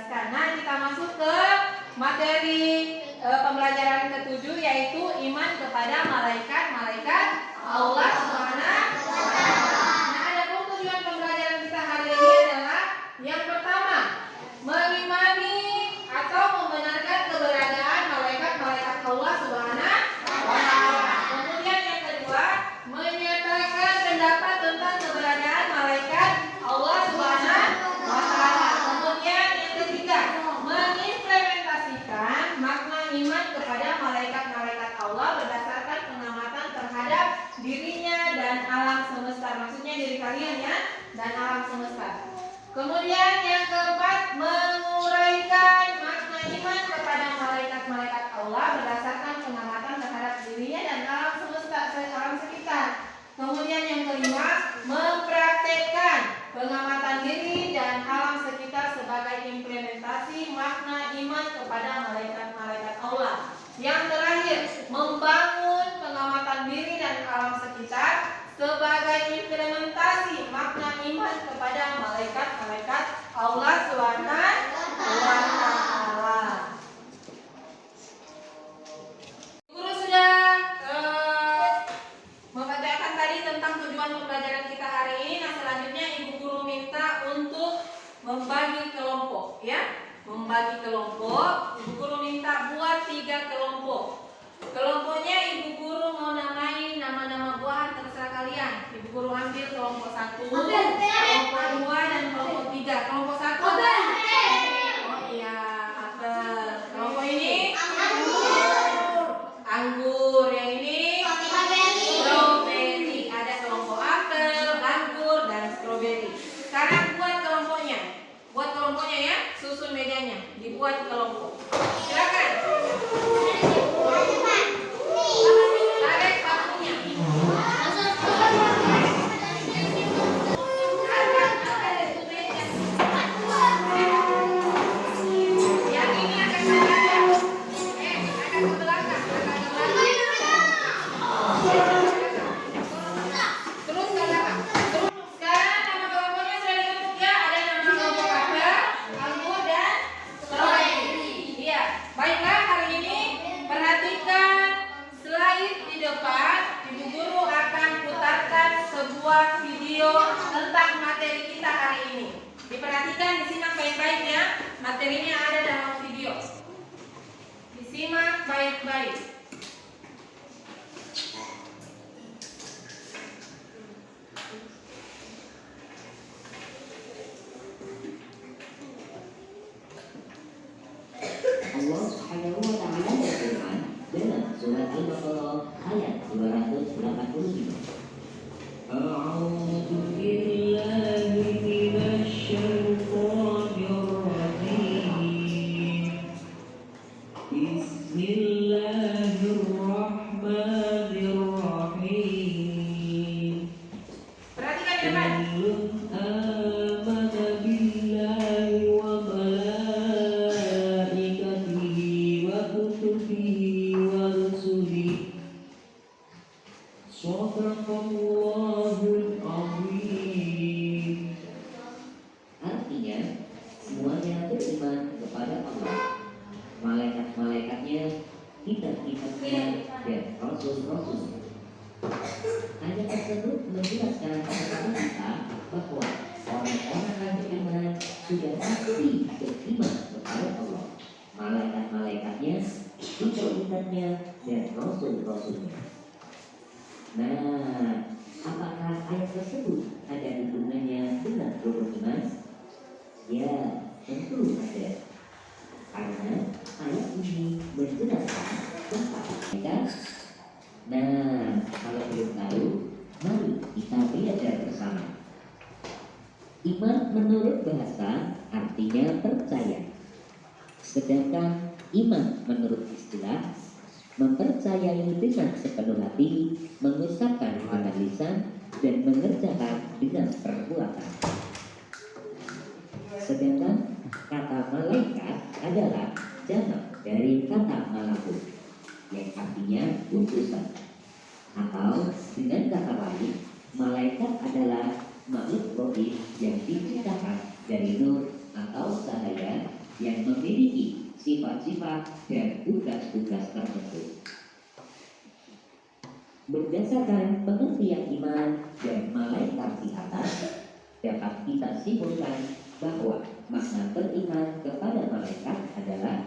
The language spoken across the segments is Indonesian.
jelaskan. Nah, kita masuk ke materi pembelajaran ke-7, yaitu iman kepada malaikat Allah Subhanahu wa Ta'ala. Nah, adapun tujuan pembelajaran kita hari ini adalah yang pertama, mengimani atau membenarkan keberadaan malaikat-malaikat Allah Subhanahu wa Ta'ala. Kemudian yang kedua, menyatakan pendapat tentang keberadaan malaikat Allah Subhanahu wa Ta'ala. Kemudian yang ketiga, mengimplementasikan makna iman kepada malaikat-malaikat Allah berdasarkan pengamatan terhadap dirinya dan alam semesta. Maksudnya diri kalian ya, dan alam semesta. Kemudian yang keempat, menguraikan makna iman kepada malaikat-malaikat Allah berdasarkan pengamatan terhadap dirinya dan alam semesta, alam sekitar. Kemudian yang kelima, mempraktekkan pengamatan diri dan alam sekitar sebagai implementasi makna iman kepada malaikat-malaikat Allah. Yang terakhir, membangun pengamatan diri dan alam sekitar sebagai implementasi makna iman kepada malaikat-malaikat Allah Subhanahu wa Ta'ala. Guru sudah membacakan tadi tentang tujuan pembelajaran kita hari ini. Nah, selanjutnya Ibu Guru minta untuk membagi kelompok ya. Membagi kelompok, Ibu Guru minta buat 3 kelompok. Kelompoknya Ibu Guru mau namain nama-nama buahan, terserah kalian. Ibu Guru ambil kelompok 1, kelompok 2 dan kelompok 3. Kelompok 1 oh iya, apel. Kelompok ini anggur. Yang ini stroberi. Ada kelompok apel, anggur dan stroberi. Sekarang buat kelompoknya. Buat kelompoknya ya, susun mejanya, dibuat kelompok. Silakan. Tarik pakunya. Yang ini akan ke belakang. Akan ke belakang. Terus ke belakang. Sekarang nama kelompoknya sudah dibentuk ya. Ada nama kelompok apel, anggur dan stroberi. Iya. Baiklah, hari ini perhatikan slide di depan. Ibu Guru akan putarkan sebuah video tentang materi kita hari ini. Diperhatikan, disimak baik-baik ya. Materinya ada dalam video. Disimak baik-baik. Allah Subhanahu wa Ta'ala berfirman dalam surat Al-Baqarah ayat 285. A'udzu billahi minasy syaithanir rajim. Bismillahirrahmanirrahim. Perhatikan di depan. Artinya, semuanya beriman kepada Allah, malaikat-malaikatnya, kitab-kitabnya, dan rasul-rasulnya. Ayat tersebut menjelaskan kepada kita bahwa orang-orang yang beriman sudah pasti beriman kepada Allah, malaikat-malaikatnya, kitab-kitabnya, dan rasul-rasulnya. Nah, apakah ayat tersebut ada hubungannya dengan rukun iman? Ya, tentu ada. Karena ayat ini menjelaskan tentang malaikat. Nah, kalau belum tahu, mari kita belajar bersama. Iman menurut bahasa artinya percaya. Sedangkan iman menurut istilah mempercayai dengan sepenuh hati, mengucapkan dengan lisan, dan mengerjakan dengan perbuatan. Sedangkan kata malaikat adalah jamak dari kata malakut, yang artinya utusan. Atau dengan kata lain, malaikat adalah makhluk rohani yang diciptakan dari nur atau cahaya yang memiliki sifat-sifat dan tugas-tugas tertentu. Berdasarkan pengertian iman dan malaikat di atas, dapat kita simpulkan bahwa makna beriman kepada malaikat adalah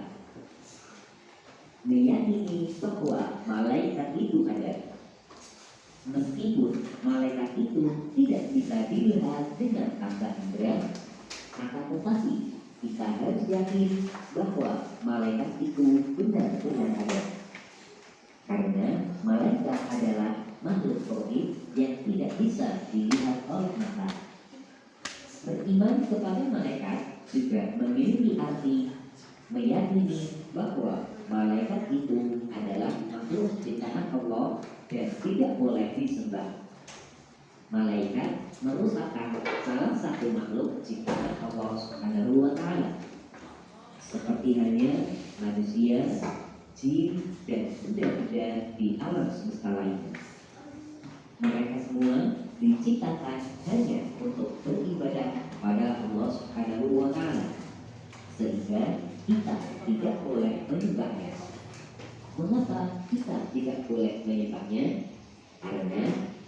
meyakini bahwa malaikat itu ada. Meskipun malaikat itu tidak bisa dilihat dengan mata indera, akan tetapi kita harus yakin bahwa malaikat itu benar-benar ada. Karena malaikat adalah makhluk gaib yang tidak bisa dilihat oleh mata. Beriman kepada malaikat juga memiliki arti meyakini bahwa malaikat itu adalah makhluk ciptaan Allah dan tidak boleh disembah. Malaikat merupakan salah satu makhluk ciptaan Allah Subhanahu wa Ta'ala, seperti halnya manusia, jin, dan benda-benda di alam semesta lainnya. Mereka semua diciptakan hanya untuk beribadah kepada Allah Subhanahu wa Ta'ala, sehingga kita tidak boleh menyembahnya. Mengapa kita tidak boleh menyembahnya? Karena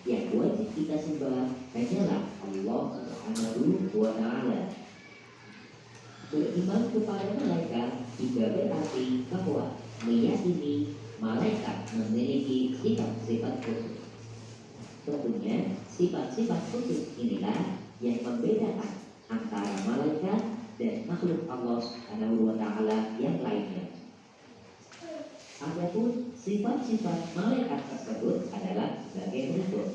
yang wajib kita sembah hanyalah Allah Subhanahu wa Ta'ala. Beriman kepada malaikat juga berarti bahwa meyakini malaikat memiliki sifat-sifat khusus. Tentunya sifat-sifat khusus inilah yang membedakan antara malaikat dan makhluk Allah Subhanahu wa Ta'ala yang lainnya. Adapun sifat-sifat malaikat tersebut adalah sebagai berikut.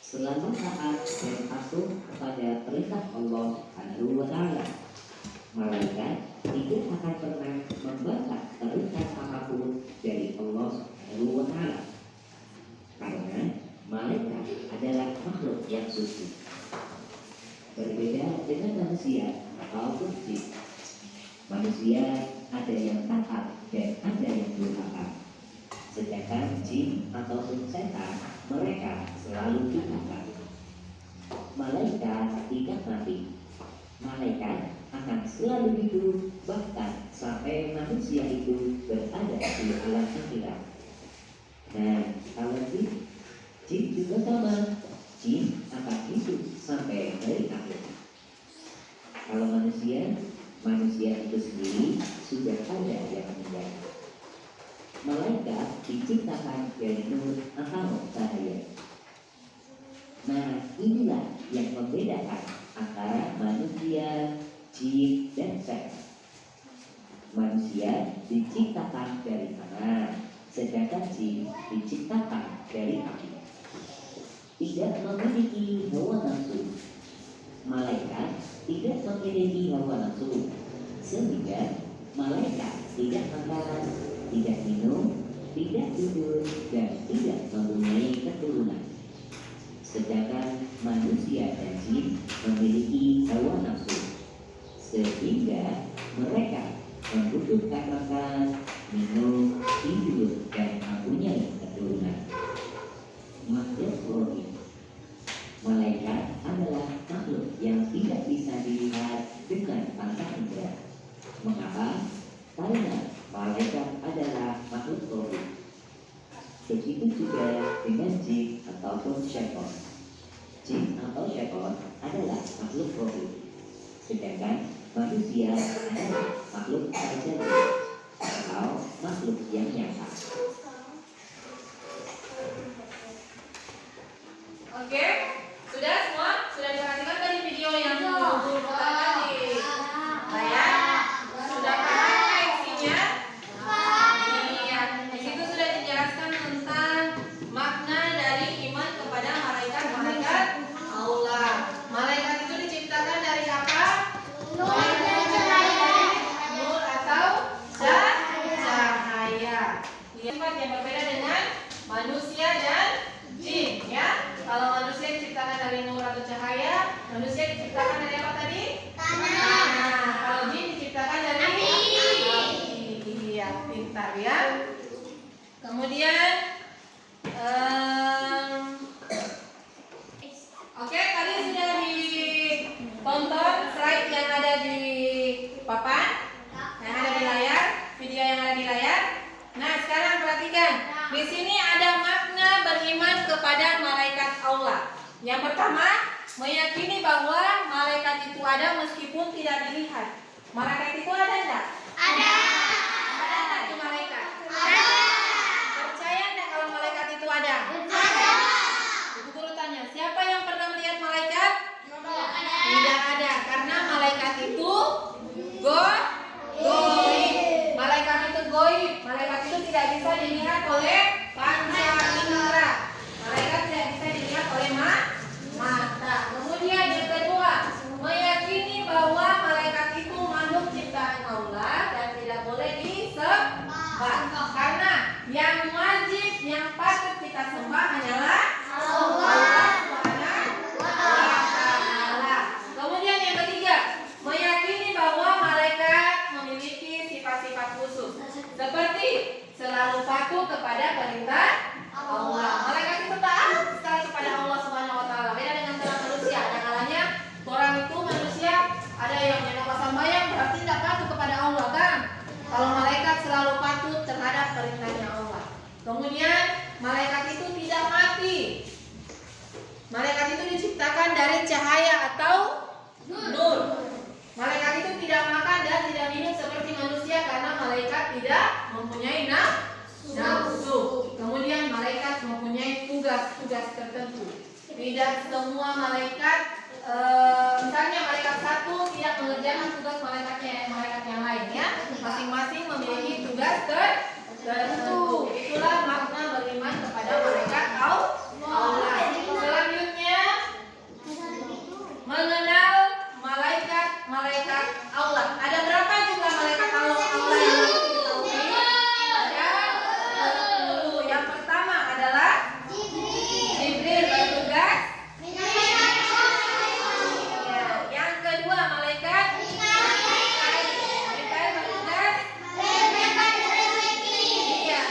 Selama taat dan patuh kepada perintah Allah Subhanahu wa Ta'ala, malaikat tidak akan pernah membantah perintah apapun dari Allah Subhanahu wa Ta'ala. Karena malaikat adalah makhluk yang suci. Berbeda dengan manusia ataupun jin. Manusia ada yang taat dan ada yang durhaka. Sedangkan jin ataupun setan, mereka selalu durhaka. Malaikat tidak mati. Malaikat akan selalu hidup, bahkan sampai manusia itu berada di alam akhirat. Nah, kalau jin juga sama. Jin akan hidup sampai hari akhir. Kalau manusia itu sendiri sudah ada yang meninggal. Malaikat diciptakan dari nur atau cahaya. Nah, inilah yang membedakan antara manusia, jin, dan setan. Manusia diciptakan dari tanah, sedangkan jin diciptakan dari api. Tidak memiliki hawa nafsu. Malaikat tidak memiliki hawa nafsu, sehingga malaikat tidak makan, tidak minum, tidak tidur, dan tidak mempunyai keturunan. Sedangkan manusia dan jin memiliki hawa nafsu, sehingga mereka membutuhkan makan, minum, tidur, dan mempunyai keturunan. Makhluk gaib. Malaikat adalah makhluk yang tidak bisa dilihat dengan mata indera. Mengapa? Karena malaikat adalah makhluk gaib. Begitu juga dengan jin ataupun syaitan. Jin atau syaitan adalah makhluk gaib, sedangkan manusia adalah makhluk terjadi atau makhluk yang nyata. Oke, sudah semua? Sudah diperhatikan tadi video yang pertama tadi? Nah ya, sudah paham isinya? Iya, di situ sudah dijelaskan tentang makna dari iman kepada malaikat Allah. Malaikat itu diciptakan dari apa? Malaikat diciptakan dari nur atau cahaya. Sifat yang berbeda dengan manusia dan jin, ya. Kalau manusia diciptakan dari nur atau cahaya, manusia diciptakan dari apa tadi? Tanah. Kalau jin diciptakan dari api. Iya, pintar ya. Kemudian, oke, tadi sudah ditonton slide yang ada di tidak dilihat. Malaikat itu ada enggak? Ada. Ada enggak tuh malaikat? Ada. Percaya enggak kalau malaikat itu ada? Ada. Ibu guru tanya, siapa yang pernah melihat malaikat? Ada. Tidak ada, karena malaikat itu goib. Malaikat itu goib. Malaikat itu tidak bisa dilihat oleh panca indera. Malaikat tidak bisa dilihat oleh mata. Kemudian yang kedua, meyakini bahwa malaikat itu makhluk ciptaan Allah dan tidak boleh disembah. Karena yang wajib, yang patut kita sembah hanyalah Allah Subhanahu wa Ta'ala. Kemudian yang ketiga, meyakini bahwa malaikat memiliki sifat-sifat khusus, seperti selalu patuh kepada perintah Allah. Malaikat itu taat sekali kepada Allah Subhanahu wa Ta'ala. Beda dengan kita manusia. Ada kalanya orang itu manusia ada yang menolak sembahyang berarti tidak patuh kepada Allah kan? Kalau malaikat selalu patuh terhadap perintahnya Allah. Kemudian malaikat itu tidak mati. Malaikat itu diciptakan dari cahaya atau nur. Malaikat itu tidak makan dan tidak minum seperti manusia karena malaikat tidak mempunyai nafsu. Kemudian malaikat mempunyai tugas-tugas tertentu. Tidak semua malaikat, misalnya malaikat satu tidak mengerjakan tugas malaikat yang lain ya. Masing-masing memiliki tugas tertentu. Itulah makna beriman kepada malaikat Allah. Selanjutnya mengenal malaikat Allah. Ada berapa jumlah malaikat Allah yang diketahui? Ada 10. Yang pertama adalah Jibril bertugas. Ya. Yang kedua malaikat Mikail bertugas. Iya.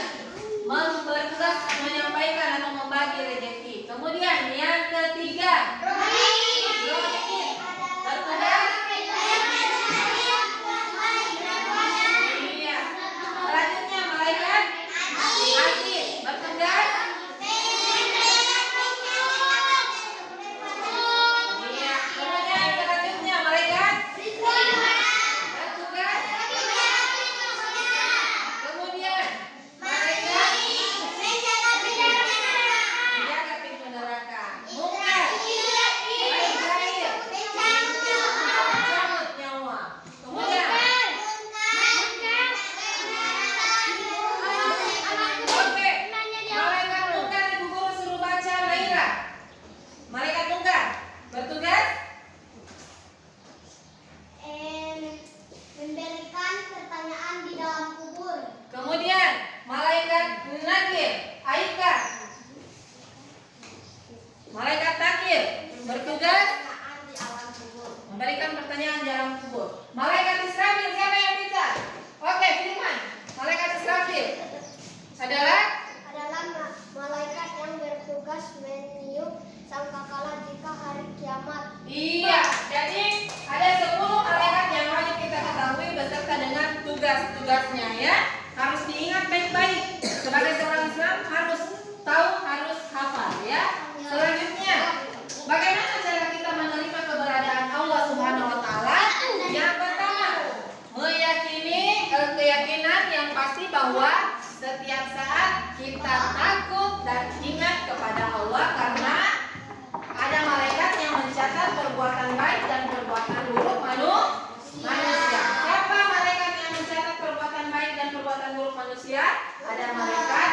Bertugas menyampaikan atau membagi rezeki. Kemudian yang ketiga bertugas. Iya. Selanjutnya malaikat Hakim bertugas. Iya. Kemudian selanjutnya malaikat bertugas. Kemudian malaikat menjaga pintu neraka. Mungkar, Israel, cabut nyawa. Kemudian oke, malaikat mungkar ibu guru suruh baca Laila. Malaikat mungkar bertugas. Memberikan pertanyaan di dalam kubur. Kemudian malaikat nakir, Aika. Malaikat takir bertugas Pertanyaan di alam kubur. memberikan pertanyaan dalam kubur. Malaikat Israfil siapa yang bisa? Oke, Firman. Malaikat Israfil adalah Malaikat yang bertugas meniup sangkakala jika hari kiamat. iya. Jadi ada 10 malaikat yang wajib kita ketahui beserta dengan tugas-tugasnya ya. Harus diingat baik-baik. Sebagai seorang Islam harus tahu, harus hafal ya. Selanjutnya, bagaimana cara kita menerima keberadaan Allah Subhanahu wa Ta'ala? Yang pertama, meyakini keyakinan yang pasti bahwa setiap saat kita takut dan ingat kepada Allah karena ada malaikat yang mencatat perbuatan baik dan perbuatan buruk manusia. Siapa malaikat yang mencatat perbuatan baik dan perbuatan buruk manusia? Ada malaikat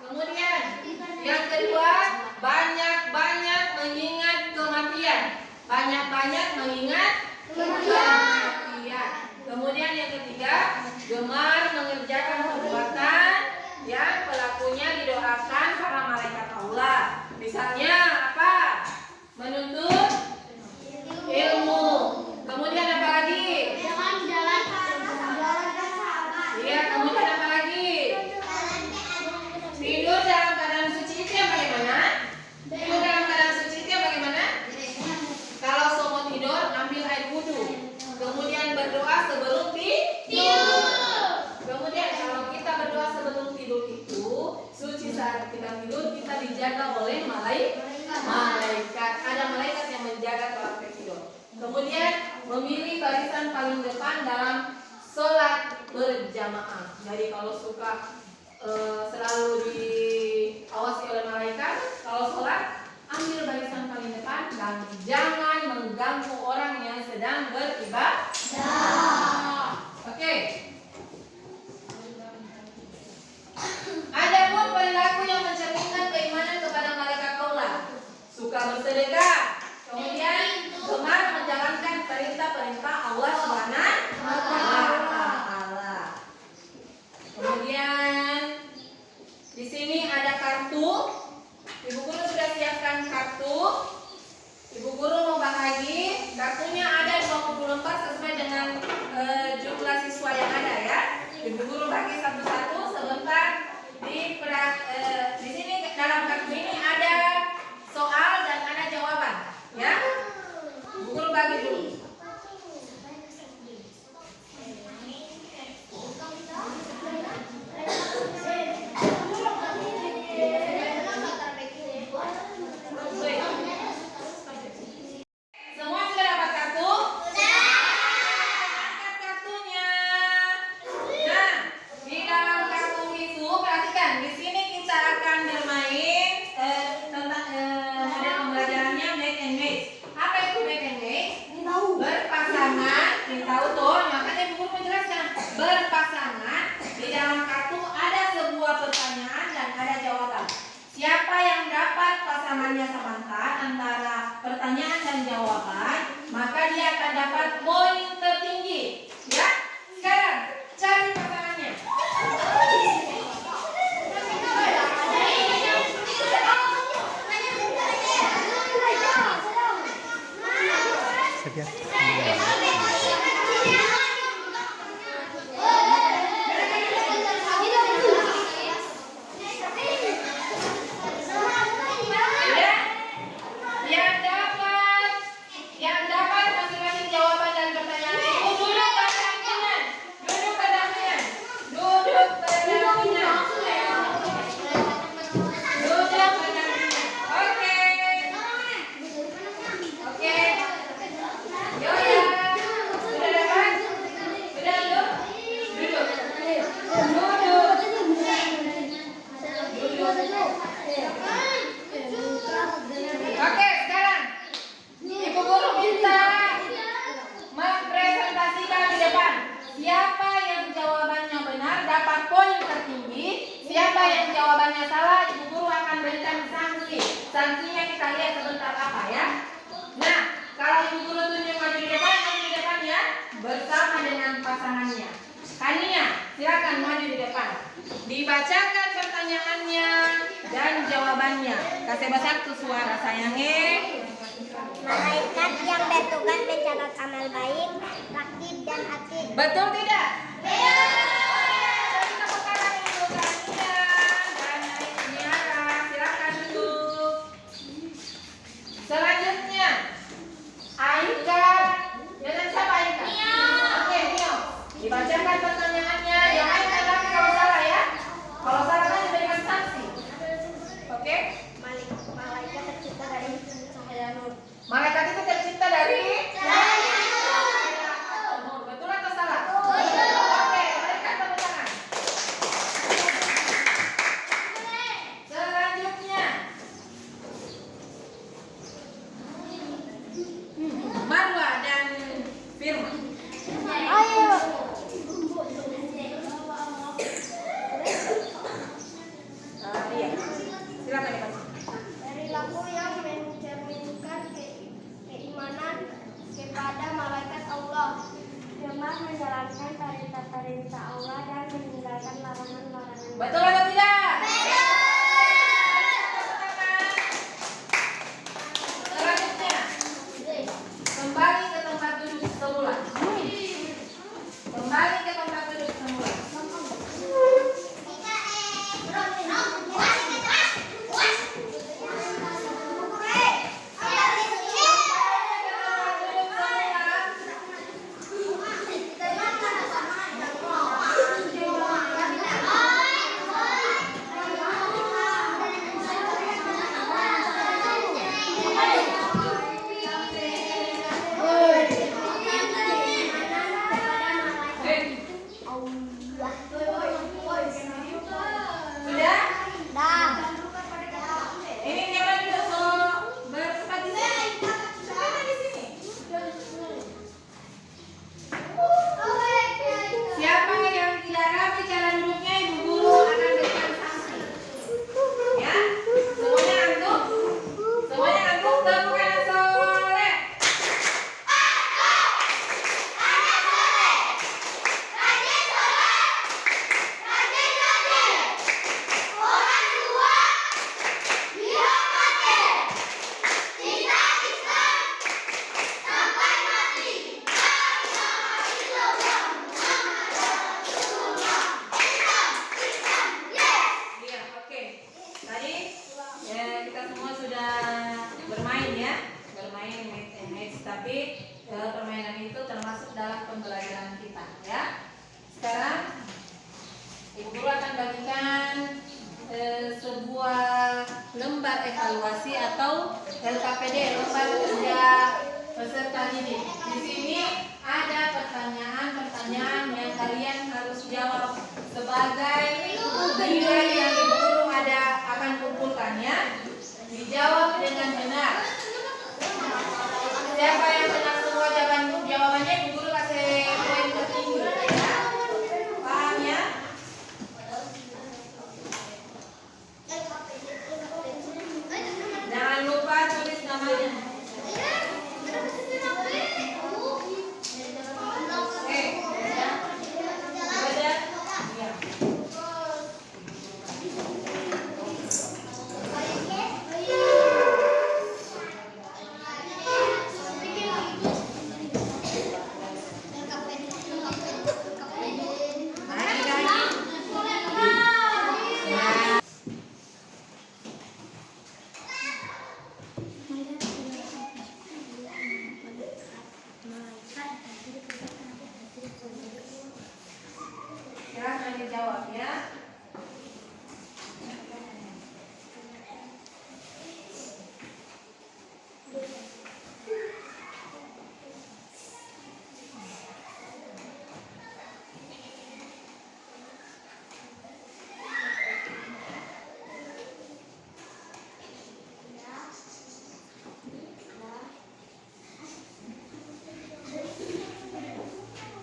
Kemudian yang kedua, banyak-banyak mengingat kematian. Banyak-banyak mengingat kematian. Kemudian yang ketiga, gemar mengerjakan perbuatan yang pelakunya didoakan para malaikat Allah. Misalnya apa? Menuntut ilmu. Kemudian apa lagi? Iya, kemudian apa lagi? Tidur dalam keadaan suci itu yang bagaimana? Tidur dalam keadaan suci itu yang bagaimana? Kalau mau tidur, ambil air wudhu. Kemudian berdoa sebelum tidur. Kemudian kalau kita berdoa sebelum tidur itu, suci saat kita tidur, kita dijaga oleh malaikat. Ada Kemudian memilih barisan paling depan dalam sholat berjamaah. Jadi kalau suka selalu diawasi oleh malaikat, kalau sholat ambil barisan paling depan dan jangan mengganggu orang yang sedang beribadah. Oke. Adapun perilaku yang mencerminkan keimanan kepada malaikat Allah, suka bersedekah, kemudian gemar menjalankan perintah-perintah Allah Subhanahu wa Ta'ala. Kemudian di sini ada kartu. Ibu guru sudah siapkan kartu. Ibu guru mau bagi. Kartunya ada 20 lembar sesuai dengan jumlah siswa yang ada ya. Ibu guru bagi satu-satu sebentar. Di sini dalam kartu ini ada soal dan ada jawaban ya. Ibu guru bagi dulu. Semua sudah dapat kartu? Angkat kartunya. Nah, di dalam kartu itu perhatikan, di sini kita akan bermain tentang model pembelajarannya make and match. Apa itu make and match? Berpasangan. Ini tahu tuh, makanya ibu guru menjelaskan. Berpasangan. Di dalam kartu ada sebuah pertanyaan dan ada jawaban. Siapa yang dapat pasangannya sebentar antara pertanyaan dan jawaban, maka dia akan dapat poin tertinggi. Ya, sekarang cari pasangannya. Yang dapat masing-masing jawaban dan pertanyaan itu duduk berdampingan. Duduk berdampingan. Duduk berdampingan. Duduk berdampingan. Oke. Oke. Yo ya. Sudah dapat? Sudah duduk? Duduk. Oke, sekarang Ibu guru minta mempresentasikan di depan. Siapa yang jawabannya benar dapat poin tertinggi. Siapa yang jawabannya salah, ibu guru akan berikan sanksi. Sanksinya kita lihat sebentar apa ya. Nah, kalau ibu guru tunjuk maju di depan ya, bersama dengan pasangannya. Kania, silakan maju di depan. Dibacakan pertanyaannya dan jawabannya. Kasih satu suara sayangnya. Malaikat yang bertugas mencatat amal baik, rakib dan atid. Betul tidak? Betul. Kita perkarakan dulu Kania dan Niara. Silakan duduk. Selanjutnya Aika. Dengan siapa Aika? Nio. Oke, Nio. Dibacakan pertanyaannya. Yang Aika tapi kalau salah ya. Kalau salah kan diberikan sanksi. Oke? Malaikat tercipta dari cahaya nur. Malaikat itu tercipta dari cahaya nur. Betul atau salah? Betul. Oke, berikan tepuk tangan. Selanjutnya Marwa dan Firman. Ayo. Iya. Silakan dibaca. Perilaku yang mencerminkan keimanan kepada malaikat Allah, gemar menjalankan perintah-perintah Allah dan meninggalkan larangan-larangan. Betul atau tidak? Selanjutnya kembali ke tempat duduk semula. Kembali ke tempat duduk semula. Tapi permainan itu termasuk dalam pembelajaran kita, ya. Sekarang Ibu Guru akan bagikan sebuah lembar evaluasi atau LKPD, lembar kerja peserta didik. Di sini ada pertanyaan-pertanyaan yang kalian harus jawab sebagai nilai yang Ibu Guru akan kumpulkannya. Dijawab dengan benar. Siapa yang benar semua jawabannya, Ibu Guru kasih poin tertinggi, ya. Paham ya? Jangan lupa tulis namanya. Silahkan dijawab, ya.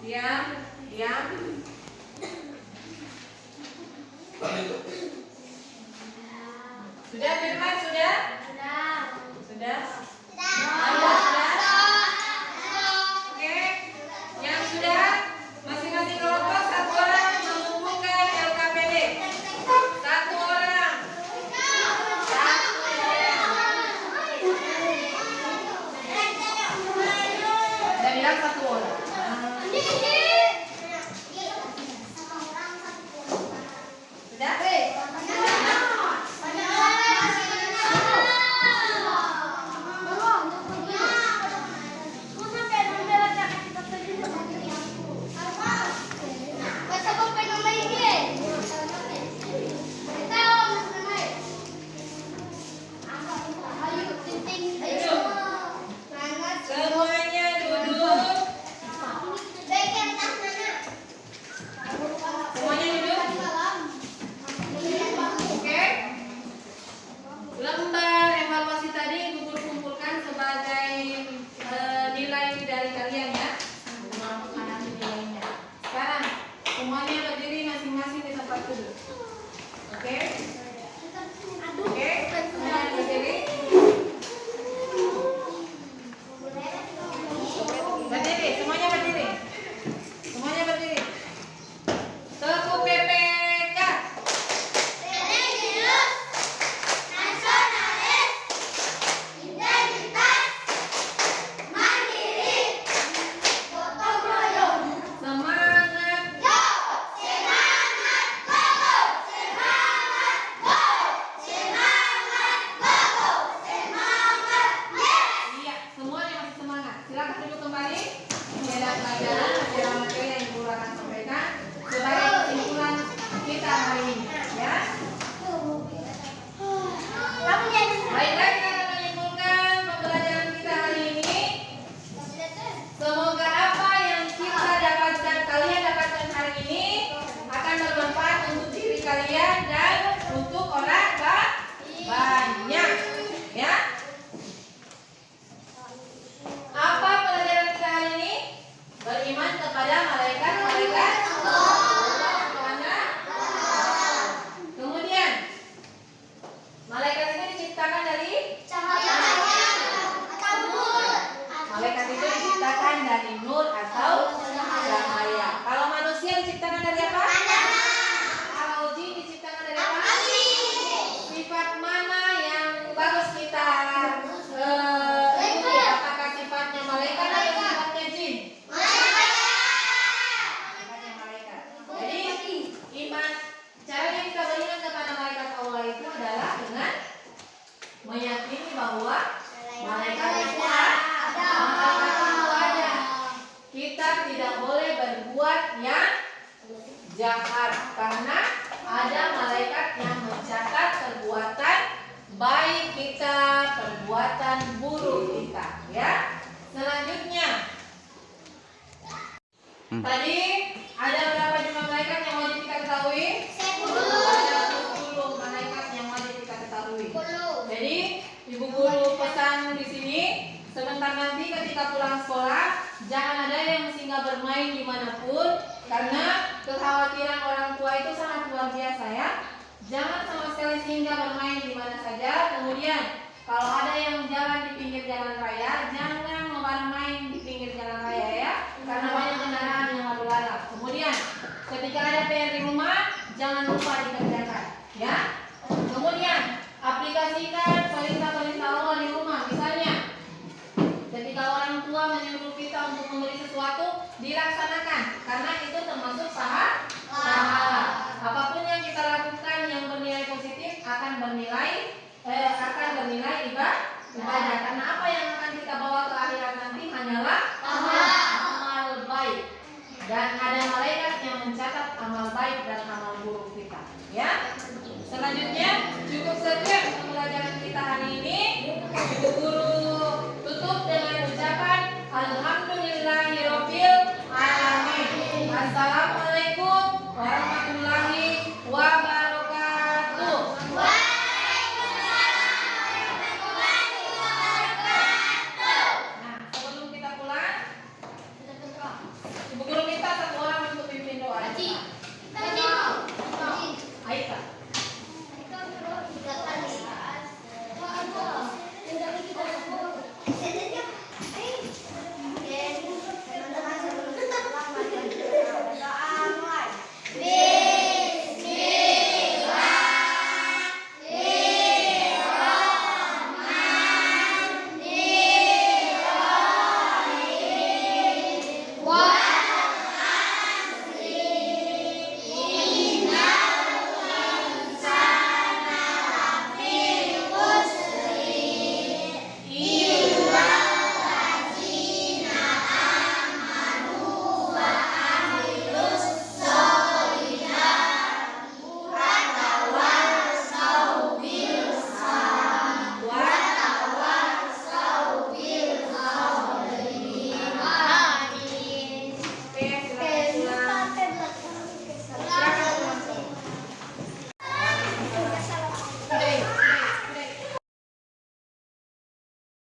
Diam, diam. Sudah Firman, sudah? Sudah? Anda sudah? Oke. Yang sudah, masing-masing kelompok satu orang mengumpulkan LKPD. Satu orang. Dan bilang satu orang. Sudah? Semuanya duduk. Semuanya duduk. Oke. Lembar evaluasi tadi Ibu Guru kumpulkan sebagai nilai dari kalian, ya. Nilainya. Sekarang semuanya berdiri masing-masing di tempat duduk. Oke. Oke. Semuanya berdiri. Berdiri, semuanya berdiri. Semuanya berdiri. Tepuk PPK. Semangat. Iya, semuanya masih semangat. Silakan duduk kembali. Ini adalah pelajaran materi yang Ibu Guru akan sampaikan sebagai kesimpulan kita hari ini, ya. Baiklah, kita akan menyimpulkan pembelajaran kita hari ini. Semoga apa yang kita dapatkan, kalian dapatkan hari ini akan bermanfaat untuk diri kalian dan untuk orang banyak, ya. Apa pelajaran kita hari ini? Beriman Tadi ada berapa jumlah malaikat yang wajib kita ketahui? 10. Ada 10 malaikat yang wajib kita ketahui. 10. Jadi ibu guru pesan di sini, sebentar nanti ketika pulang sekolah jangan ada yang singgah bermain dimanapun, karena kekhawatiran orang tua itu sangat luar biasa ya. Jangan sama sekali singgah bermain di mana saja. Kemudian kalau ada yang jalan di pinggir jalan raya, jangan bermain di pinggir jalan raya ya, karena banyak kendaraan yang lalu lalang. Kemudian ketika ada PR di rumah, jangan lupa dikerjakan ya. Kemudian aplikasikan perintah-perintah Allah di rumah. Misalnya ketika orang tua menyuruh kita untuk membeli sesuatu, dilaksanakan karena itu termasuk pahala.